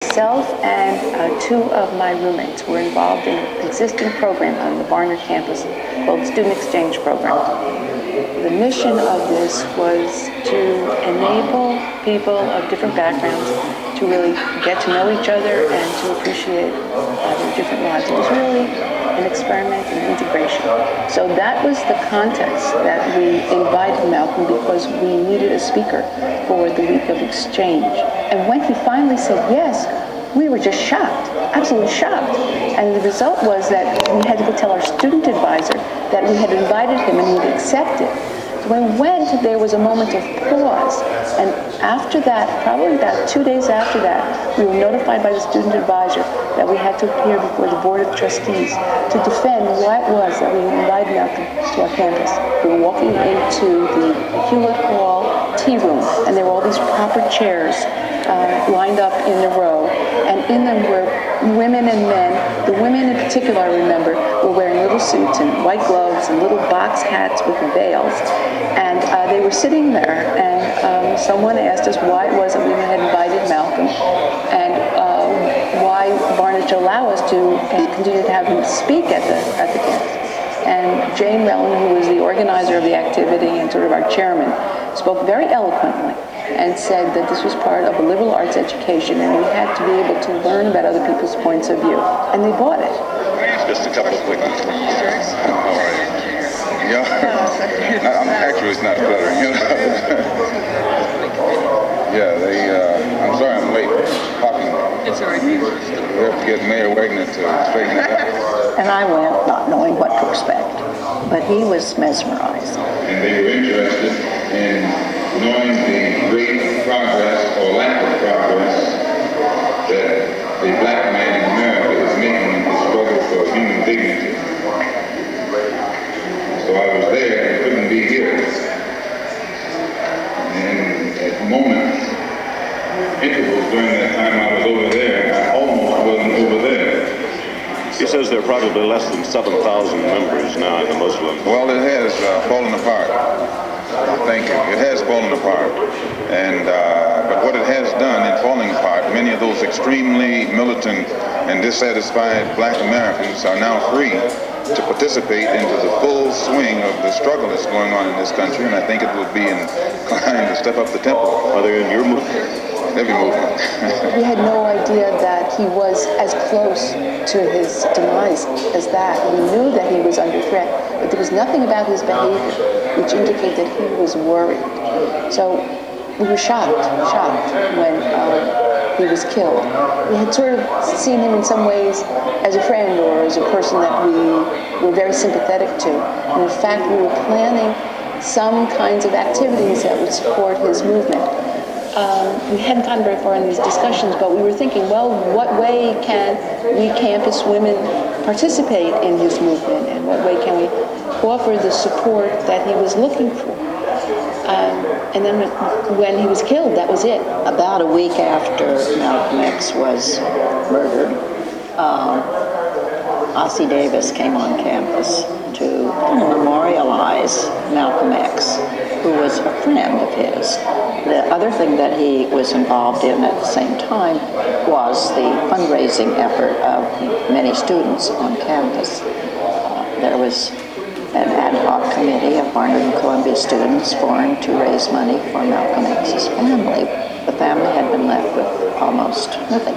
myself and two of my roommates were involved in an existing program on the Barnard campus called the Student Exchange Program. The mission of this was to enable people of different backgrounds to really get to know each other and to appreciate their different lives. It was really an experiment in integration. So that was the context that we invited Malcolm, because we needed a speaker for the week of exchange. And when he finally said yes, we were just shocked, absolutely shocked. And the result was that we had to go tell our student advisor that we had invited him and he'd accepted. So when we went, there was a moment of pause. And after that, probably about 2 days after that, we were notified by the student advisor that we had to appear before the Board of Trustees to defend why it was that we invited Malcolm to our campus. We were walking into the Hewlett Hall tea room, and there were all these proper chairs lined up in a row, and in them were women and men. The women in particular, I remember, were wearing little suits and white gloves and little box hats with veils, and they were sitting there, and someone asked us why it was that we had invited Malcolm, and why Barnard should allow us to continue to have him speak at the campus. And Jane Mellon, who was the organizer of the activity and sort of our chairman, spoke very eloquently and said that this was part of a liberal arts education and we had to be able to learn about other people's points of view. And they bought it. Just a couple of quick ones. How are you? Yeah. Actually, it's not fluttering. Yeah, I'm sorry I'm late. Talking. It's all right. We have to get Mayor Wagner to straighten it out. And I went not knowing what to expect, but he was mesmerized. And they were interested in knowing the rate of progress or lack of progress that the black man in America is making in his struggle for human dignity. So I was there and couldn't be here. And at moments, intervals during that time I was over there, I almost wasn't over there. He says there are probably less than 7,000 members now in the Muslim. Well, it has fallen apart. Thank you. It has fallen apart. And but what it has done in falling apart, many of those extremely militant and dissatisfied black Americans are now free to participate into the full swing of the struggle that's going on in this country, and I think it would be inclined to step up the tempo. Are they in your movement? Every movement. We had no idea that he was as close to his demise as that. We knew that he was under threat, but there was nothing about his behavior which indicated that he was worried. So we were shocked when he was killed. We had sort of seen him in some ways as a friend or as a person that we were very sympathetic to. And in fact, we were planning some kinds of activities that would support his movement. We hadn't gotten very far in these discussions, but we were thinking, well, what way can we campus women participate in his movement, and what way can we offer the support that he was looking for? And then when he was killed, that was it. About a week after Malcolm X was murdered, Ossie Davis came on campus to memorialize Malcolm X, who was a friend of his. The other thing that he was involved in at the same time was the fundraising effort of many students on campus. There was an ad hoc committee of Barnard and Columbia students formed to raise money for Malcolm X's family. The family had been left with almost nothing.